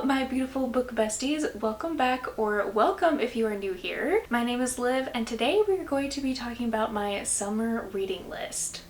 my beautiful book besties. Welcome back, or welcome if you are new here. My name is Liv, and today we're going to be talking about my summer reading list.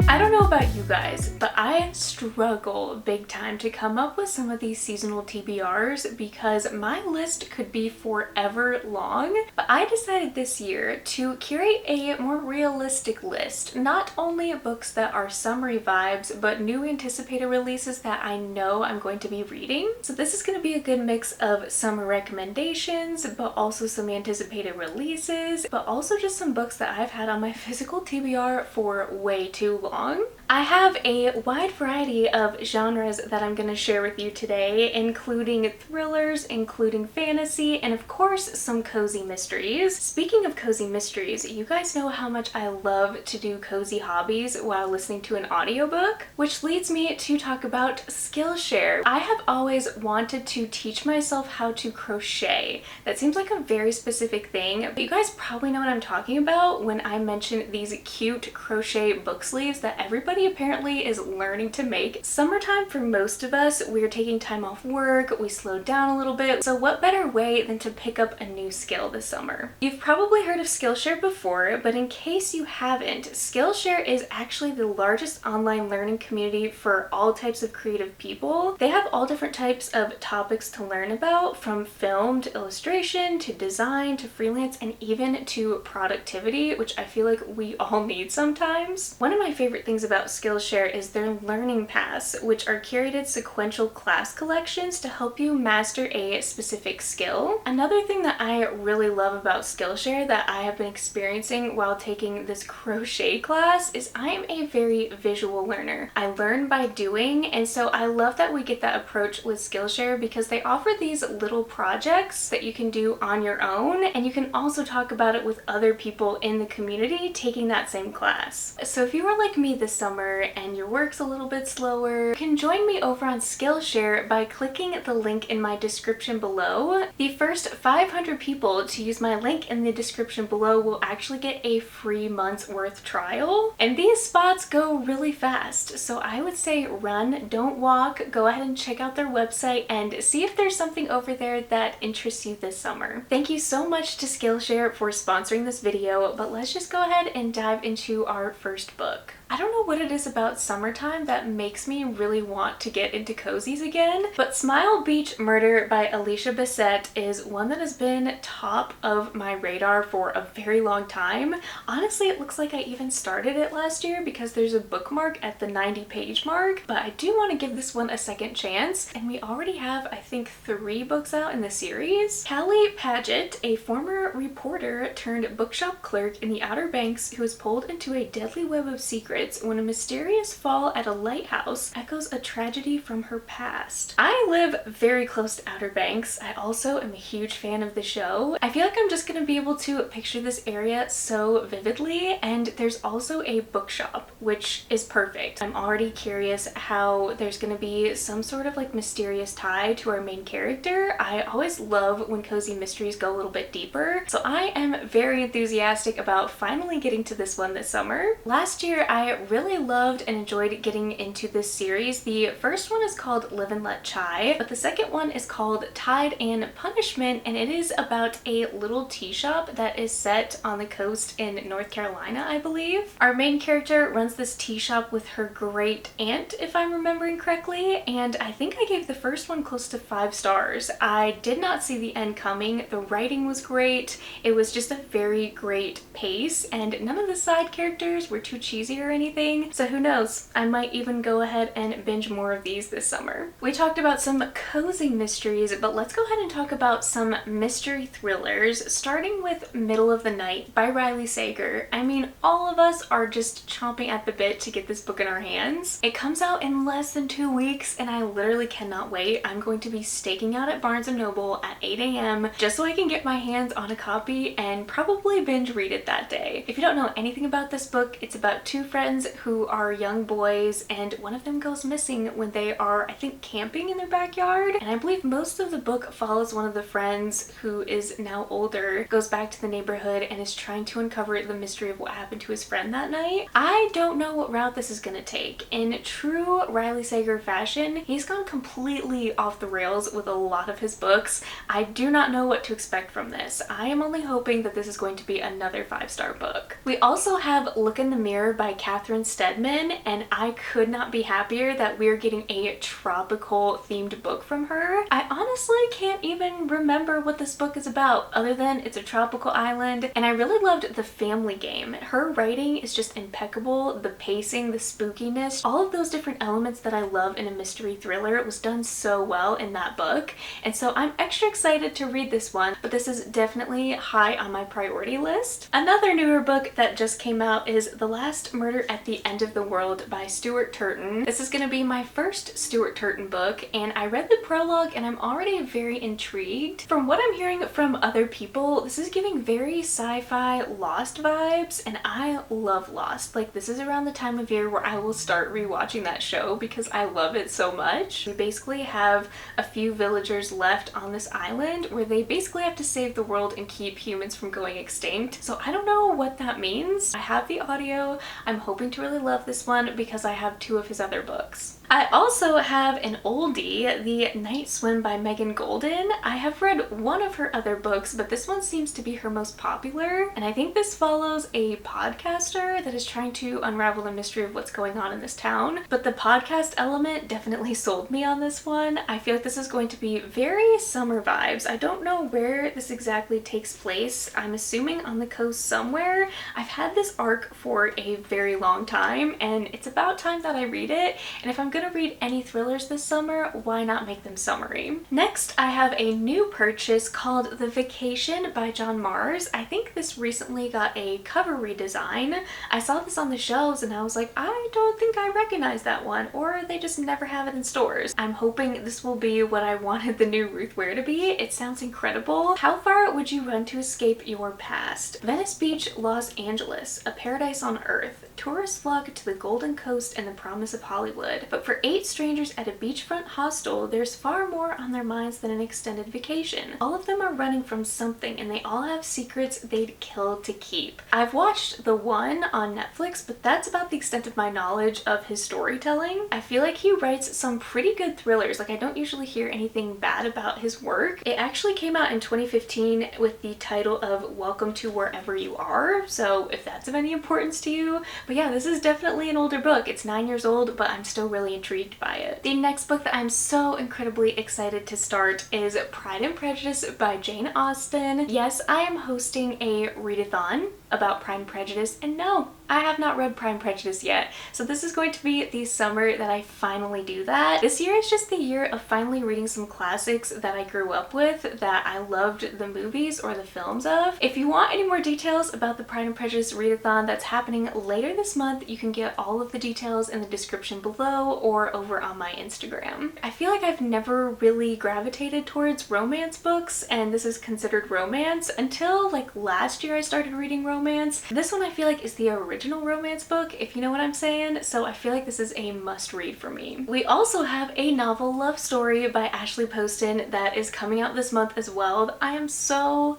I don't know about you guys, but I struggle big time to come up with some of these seasonal TBRs because my list could be forever long. But I decided this year to curate a more realistic list, not only books that are summery vibes, but new anticipated releases that I know I'm going to be reading. So this is going to be a good mix of summer recommendations, but also some anticipated releases, but also just some books that I've had on my physical TBR for way too long. I have a wide variety of genres that I'm going to share with you today, including thrillers, including fantasy, and of course some cozy mysteries. Speaking of cozy mysteries, you guys know how much I love to do cozy hobbies while listening to an audiobook, which leads me to talk about Skillshare. I have always wanted to teach myself how to crochet. That seems like a very specific thing, but you guys probably know what I'm talking about when I mention these cute crochet book sleeves that everybody apparently is learning to make. Summertime for most of us, we're taking time off work, we slowed down a little bit, so what better way than to pick up a new skill this summer? You've probably heard of Skillshare before, but in case you haven't, Skillshare is actually the largest online learning community for all types of creative people. They have all different types of topics to learn about, from film to illustration to design to freelance and even to productivity, which I feel like we all need sometimes. One of my favorite things about Skillshare is their learning paths, which are curated sequential class collections to help you master a specific skill. Another thing that I really love about Skillshare that I have been experiencing while taking this crochet class is I am a very visual learner. I learn by doing, and so I love that we get that approach with Skillshare because they offer these little projects that you can do on your own, and you can also talk about it with other people in the community taking that same class. So if you are like me this summer and your work's a little bit slower, you can join me over on Skillshare by clicking the link in my description below. The first 500 people to use my link in the description below will actually get a free month's worth trial, and these spots go really fast, so I would say run, don't walk. Go ahead and check out their website and see if there's something over there that interests you this summer. Thank you so much to Skillshare for sponsoring this video, but let's just go ahead and dive into our first book. I don't know what it is about summertime that makes me really want to get into cozies again, but Smile Beach Murder by Alicia Bessette is one that has been top of my radar for a very long time. Honestly, it looks like I even started it last year because there's a bookmark at the 90-page mark, but I do want to give this one a second chance, and we already have, I think, 3 books out in the series. Halle Paget, a former reporter turned bookshop clerk in the Outer Banks who is pulled into a deadly web of secrets when a mysterious fall at a lighthouse echoes a tragedy from her past. I live very close to Outer Banks. I also am a huge fan of the show. I feel like I'm just gonna be able to picture this area so vividly, and there's also a bookshop, which is perfect. I'm already curious how there's gonna be some sort of like mysterious tie to our main character. I always love when cozy mysteries go a little bit deeper, so I am very enthusiastic about finally getting to this one this summer. Last year, I really loved and enjoyed getting into this series. The first one is called Live and Let Chai, but the second one is called Tide and Punishment, and it is about a little tea shop that is set on the coast in North Carolina, I believe. Our main character runs this tea shop with her great aunt, if I'm remembering correctly, and I think I gave the first one close to 5 stars. I did not see the end coming. The writing was great. It was just a very great pace, and none of the side characters were too cheesy or anything, so who knows, I might even go ahead and binge more of these this summer. We talked about some cozy mysteries, but let's go ahead and talk about some mystery thrillers, starting with Middle of the Night by Riley Sager. I mean, all of us are just chomping at the bit to get this book in our hands. It comes out in less than 2 weeks, and I literally cannot wait. I'm going to be staking out at Barnes & Noble at 8 a.m. just so I can get my hands on a copy and probably binge read it that day. If you don't know anything about this book, it's about 2 friends who are young boys, and one of them goes missing when they are, I think, camping in their backyard. And I believe most of the book follows one of the friends who is now older, goes back to the neighborhood and is trying to uncover the mystery of what happened to his friend that night. I don't know what route this is gonna take. In true Riley Sager fashion, he's gone completely off the rails with a lot of his books. I do not know what to expect from this. I am only hoping that this is going to be another 5-star book. We also have Look in the Mirror by Catherine Steadman, and I could not be happier that we're getting a tropical themed book from her. I honestly can't even remember what this book is about other than it's a tropical island, and I really loved the family game. Her writing is just impeccable. The pacing, the spookiness, all of those different elements that I love in a mystery thriller was done so well in that book, and so I'm extra excited to read this one, but this is definitely high on my priority list. Another newer book that just came out is The Last Murder at the End of the World by Stuart Turton. This is going to be my first Stuart Turton book, and I read the prologue and I'm already very intrigued. From what I'm hearing from other people, this is giving very sci-fi Lost vibes, and I love Lost. Like, this is around the time of year where I will start rewatching that show because I love it so much. We basically have a few villagers left on this island where they basically have to save the world and keep humans from going extinct. So I don't know what that means. I have the audio. I'm hoping to really love this one because I have 2 of his other books. I also have an oldie, The Night Swim by Megan Goldin. I have read one of her other books, but this one seems to be her most popular, and I think this follows a podcaster that is trying to unravel the mystery of what's going on in this town. But the podcast element definitely sold me on this one. I feel like this is going to be very summer vibes. I don't know where this exactly takes place. I'm assuming on the coast somewhere. I've had this arc for a very long time, and it's about time that I read it, and if I'm gonna read any thrillers this summer, why not make them summery? Next, I have a new purchase called The Vacation by John Mars. I think this recently got a cover redesign. I saw this on the shelves and I was like, I don't think I recognize that one, or they just never have it in stores. I'm hoping this will be what I wanted the new Ruth Ware to be. It sounds incredible. How far would you run to escape your past? Venice Beach, Los Angeles, a paradise on earth. Tourists flock to the Golden Coast and the promise of Hollywood, but for 8 strangers at a beachfront hostel, there's far more on their minds than an extended vacation. All of them are running from something, and they all have secrets they'd kill to keep. I've watched the one on Netflix, but that's about the extent of my knowledge of his storytelling. I feel like he writes some pretty good thrillers. Like, I don't usually hear anything bad about his work. It actually came out in 2015 with the title of Welcome to Wherever You Are, so if that's of any importance to you. But yeah, this is definitely an older book. It's 9 years old, but I'm still really intrigued by it. The next book that I'm so incredibly excited to start is Pride and Prejudice by Jane Austen. Yes, I am hosting a readathon about Pride and Prejudice, and no, I have not read Pride and Prejudice yet, so this is going to be the summer that I finally do that. This year is just the year of finally reading some classics that I grew up with, that I loved the movies or the films of. If you want any more details about the Pride and Prejudice readathon that's happening later this month, you can get all of the details in the description below or over on my Instagram. I feel like I've never really gravitated towards romance books, and this is considered romance until like last year I started reading romance. This one I feel like is the original romance book, if you know what I'm saying, so I feel like this is a must read for me. We also have a novel love story by Ashley Poston that is coming out this month as well, that I am so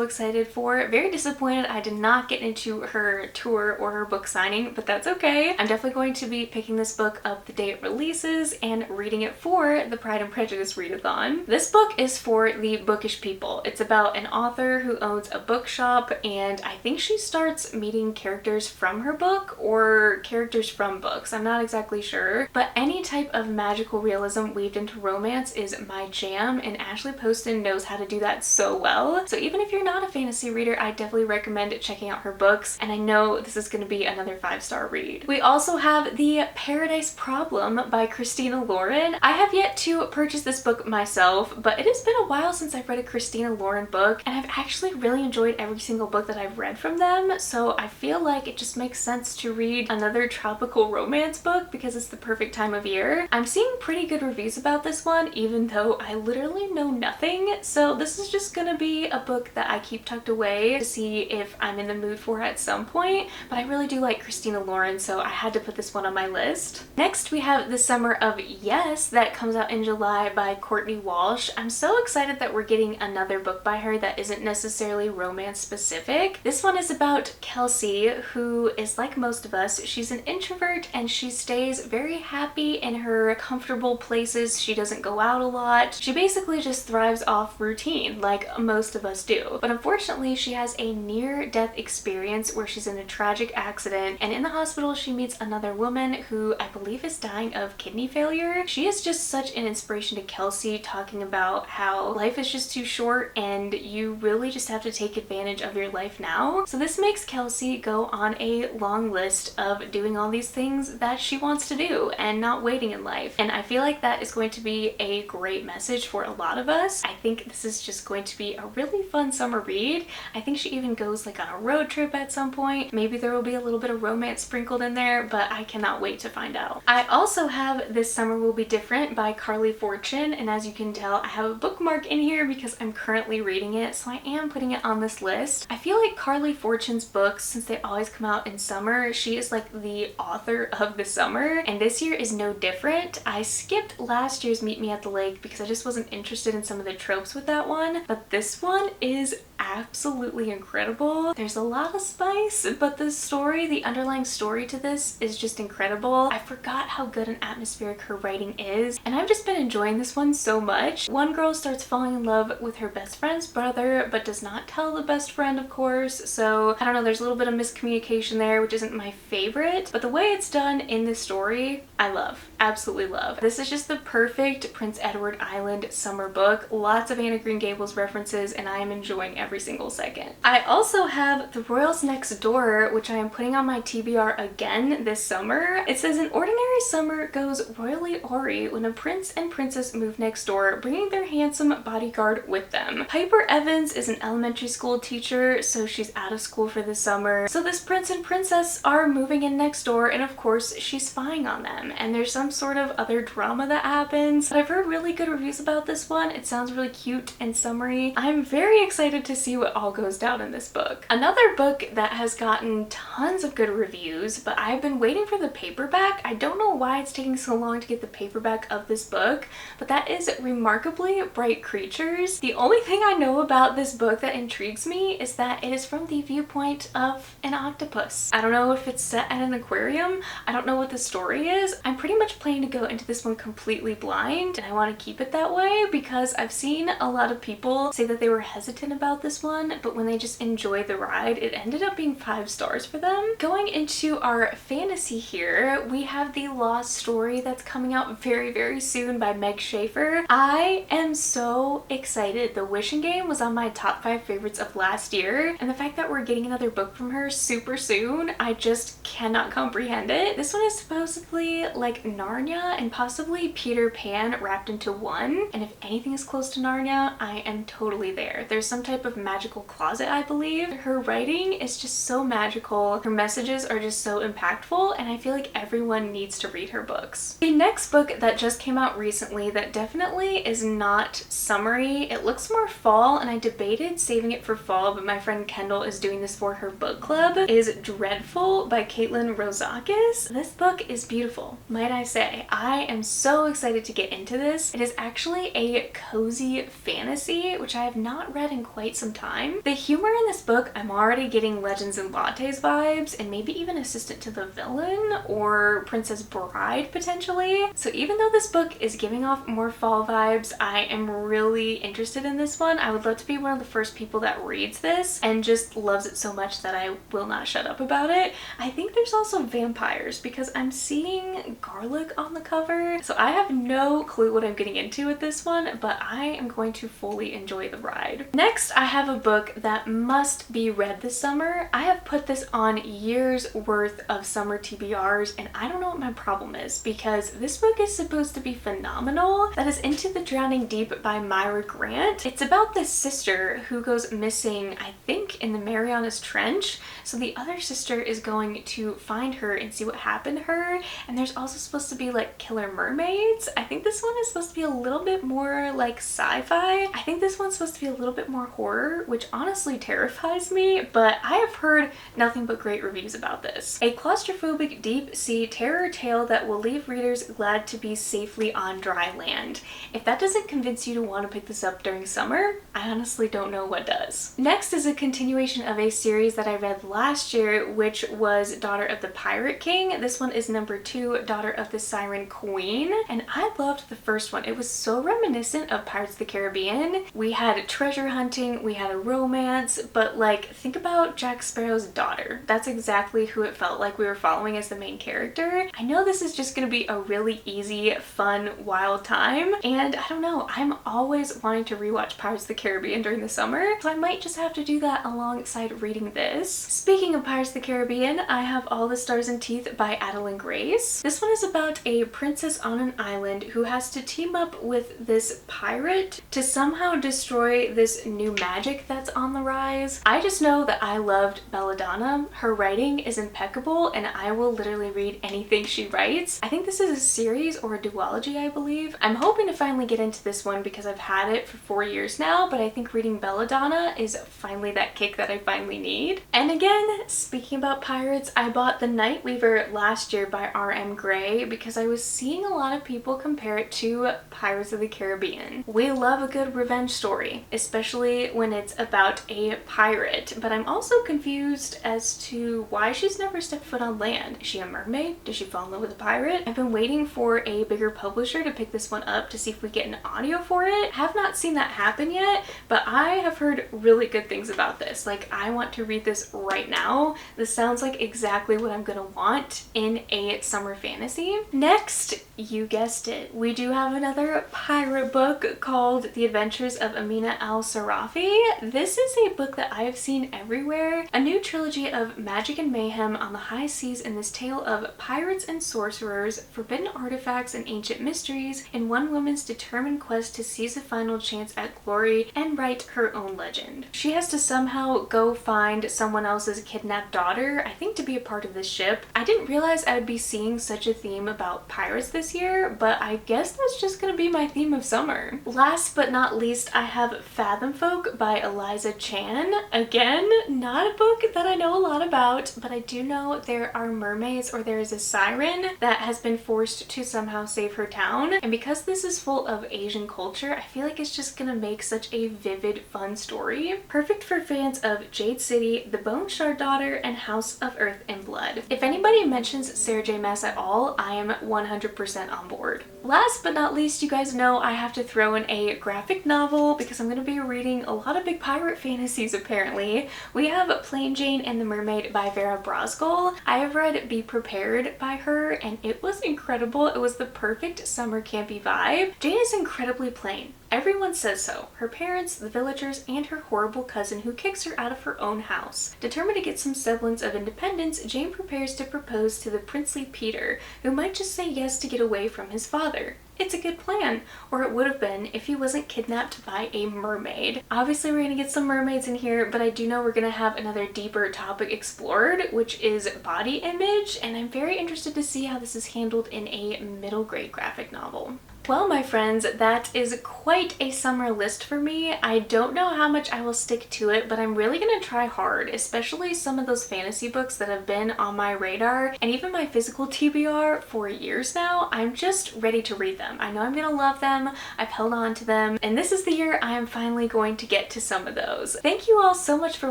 excited for. Very disappointed I did not get into her tour or her book signing, but that's okay. I'm definitely going to be picking this book up the day it releases and reading it for the Pride and Prejudice readathon. This book is for the bookish people. It's about an author who owns a bookshop, and I think she starts meeting characters from her book or characters from books. I'm not exactly sure, but any type of magical realism weaved into romance is my jam, and Ashley Poston knows how to do that so well. So even if you're not a fantasy reader, I definitely recommend checking out her books, and I know this is going to be another 5-star read. We also have The Paradise Problem by Christina Lauren. I have yet to purchase this book myself, but it has been a while since I've read a Christina Lauren book, and I've actually really enjoyed every single book that I've read from them, so I feel like it just just makes sense to read another tropical romance book because it's the perfect time of year. I'm seeing pretty good reviews about this one, even though I literally know nothing. So this is just gonna be a book that I keep tucked away to see if I'm in the mood for at some point. But I really do like Christina Lauren, so I had to put this one on my list. Next, we have The Summer of Yes that comes out in July by Courtney Walsh. I'm so excited that we're getting another book by her that isn't necessarily romance specific. This one is about Kelsey, who is like most of us. She's an introvert and she stays very happy in her comfortable places. She doesn't go out a lot. She basically just thrives off routine like most of us do. But unfortunately, she has a near-death experience where she's in a tragic accident, and in the hospital she meets another woman who I believe is dying of kidney failure. She is just such an inspiration to Kelsey, talking about how life is just too short and you really just have to take advantage of your life now. So this makes Kelsey go on a long list of doing all these things that she wants to do and not waiting in life. And I feel like that is going to be a great message for a lot of us. I think this is just going to be a really fun summer read. I think she even goes like on a road trip at some point. Maybe there will be a little bit of romance sprinkled in there, but I cannot wait to find out. I also have This Summer Will Be Different by Carley Fortune, and as you can tell, I have a bookmark in here because I'm currently reading it, so I am putting it on this list. I feel like Carley Fortune's books, since they always come out in summer, she is like the author of the summer, and this year is no different. I skipped last year's Meet Me at the Lake because I just wasn't interested in some of the tropes with that one, but this one is absolutely incredible. There's a lot of spice, but the story, the underlying story to this is just incredible. I forgot how good and atmospheric her writing is, and I've just been enjoying this one so much. One girl starts falling in love with her best friend's brother, but does not tell the best friend, of course, so I don't know, there's a little bit of miscommunication there, which isn't my favorite, but the way it's done in this story, I love. Absolutely love. This is just the perfect Prince Edward Island summer book. Lots of Anne of Green Gables references, and I am enjoying every single second. I also have The Royals Next Door, which I am putting on my TBR again this summer. It says, an ordinary summer goes royally awry when a prince and princess move next door, bringing their handsome bodyguard with them. Piper Evans is an elementary school teacher, so she's out of school for the summer. So this prince and princess are moving in next door, and of course she's spying on them, and there's some sort of other drama that happens. But I've heard really good reviews about this one. It sounds really cute and summery. I'm very excited to see what all goes down in this book. Another book that has gotten tons of good reviews, but I've been waiting for the paperback. I don't know why it's taking so long to get the paperback of this book, but that is Remarkably Bright Creatures. The only thing I know about this book that intrigues me is that it is from the viewpoint of an octopus. I don't know if it's set at an aquarium. I don't know what the story is. I'm pretty much planning to go into this one completely blind, and I want to keep it that way because I've seen a lot of people say that they were hesitant about this one, but when they just enjoyed the ride, it ended up being 5 stars for them. Going into our fantasy here, we have The Lost Story that's coming out very, very soon by Meg Shaffer. I am so excited. The Wishing Game was on my top 5 favorites of last year, and the fact that we're getting another book from her super soon, I just cannot comprehend it. This one is supposedly like Narnia and possibly Peter Pan wrapped into one, and if anything is close to Narnia, I am totally there. There's some type of magical closet, I believe. Her writing is just so magical. Her messages are just so impactful, and I feel like everyone needs to read her books. The next book that just came out recently that definitely is not summery, it looks more fall, and I debated saving it for fall, but my friend Kendall is doing this for her book club, is Dreadful by Caitlin Rozakis. This book is beautiful, might I say. I am so excited to get into this. It is actually a cozy fantasy, which I have not read in quite some time. The humor in this book, I'm already getting Legends and Lattes vibes, and maybe even Assistant to the Villain or Princess Bride potentially. So even though this book is giving off more fall vibes, I am really interested in this one. I would love to be one of the first people that reads this and just loves it so much that I will not shut up about it. I think there's also vampires because I'm seeing garlic on the cover, so I have no clue what I'm getting into with this one, but I am going to fully enjoy the ride. Next, I have a book that must be read this summer. I have put this on years worth of summer TBRs, and I don't know what my problem is because this book is supposed to be phenomenal. That is Into the Drowning Deep by Myra Grant. It's about this sister who goes missing, I think think, in the Marianas Trench. So the other sister is going to find her and see what happened to her. And there's also supposed to be like killer mermaids. I think this one is supposed to be a little bit more like sci-fi. I think this one's supposed to be a little bit more horror, which honestly terrifies me, but I have heard nothing but great reviews about this. A claustrophobic deep sea terror tale that will leave readers glad to be safely on dry land. If that doesn't convince you to want to pick this up during summer, I honestly don't know what does. Next is a continuation of a series that I read last year, which was Daughter of the Pirate King. This one is number 2, Daughter of the Siren Queen, and I loved the first one. It was so reminiscent of Pirates of the Caribbean. We had treasure hunting, we had a romance, but like, think about Jack Sparrow's daughter. That's exactly who it felt like we were following as the main character. I know this is just gonna be a really easy, fun, wild time, and I don't know, I'm always wanting to rewatch Pirates of the Caribbean during the summer, so I might just have to do that alongside reading this. Speaking of Pirates of the Caribbean, I have All the Stars and Teeth by Adeline Grace. This one is about a princess on an island who has to team up with this pirate to somehow destroy this new magic that's on the rise. I just know that I loved Belladonna. Her writing is impeccable and I will literally read anything she writes. I think this is a series or a duology, I believe. I'm hoping to finally get into this one because I've had it for 4 years now, but I think reading Belladonna is finally that kick that I finally need. And again, speaking about pirates, I bought The Night Weaver last year by R.M. Gray because I was seeing a lot of people compare it to Pirates of the Caribbean. We love a good revenge story, especially when it's about a pirate, but I'm also confused as to why she's never stepped foot on land. Is she a mermaid? Does she fall in love with a pirate? I've been waiting for a bigger publisher to pick this one up to see if we get an audio for it. I have not seen that happen yet, but I have heard really good things about this. Like, I want to read this right now. This sounds like exactly what I'm gonna want in a summer fantasy. Next, you guessed it, we do have another pirate book called The Adventures of Amina al-Sarafi. This is a book that I have seen everywhere. A new trilogy of magic and mayhem on the high seas in this tale of pirates and sorcerers, forbidden artifacts and ancient mysteries, in one woman's determined quest to seize a final chance at glory and write her own legend. She has to somehow go find someone else's kidnapped daughter, I think, to be a part of this ship. I didn't realize I would be seeing such a theme about pirates this year, but I guess that's just gonna be my theme of summer. Last but not least, I have Fathomfolk by Eliza Chan. Again, not a book that I know a lot about, but I do know there are mermaids, or there is a siren that has been forced to somehow save her town. And because this is full of Asian culture, I feel like it's just gonna make such a vivid, fun story. Perfect for fans of Jade City, The Bone Shard Daughter, and House of Earth and Blood. If anybody mentions Sarah J. Maas at all, I am 100% on board. Last but not least, you guys know I have to throw in a graphic novel because I'm going to be reading a lot of big pirate fantasies apparently. We have Plain Jane and the Mermaid by Vera Brosgol. I have read Be Prepared by her and it was incredible. It was the perfect summer campy vibe. Jane is incredibly plain. Everyone says so. Her parents, the villagers, and her horrible cousin who kicks her out of her own house. Determined to get some semblance of independence, Jane prepares to propose to the princely Peter, who might just say yes to get away from his father. It's a good plan, or it would have been if he wasn't kidnapped by a mermaid. Obviously we're gonna get some mermaids in here, but I do know we're gonna have another deeper topic explored, which is body image, and I'm very interested to see how this is handled in a middle grade graphic novel. Well, my friends, that is quite a summer list for me. I don't know how much I will stick to it, but I'm really gonna try hard, especially some of those fantasy books that have been on my radar and even my physical TBR for years now. I'm just ready to read them. I know I'm gonna love them. I've held on to them, and this is the year I am finally going to get to some of those. Thank you all so much for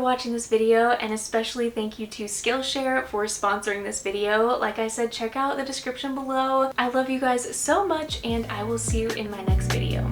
watching this video, and especially thank you to Skillshare for sponsoring this video. Like I said, check out the description below. I love you guys so much, and I will see you in my next video.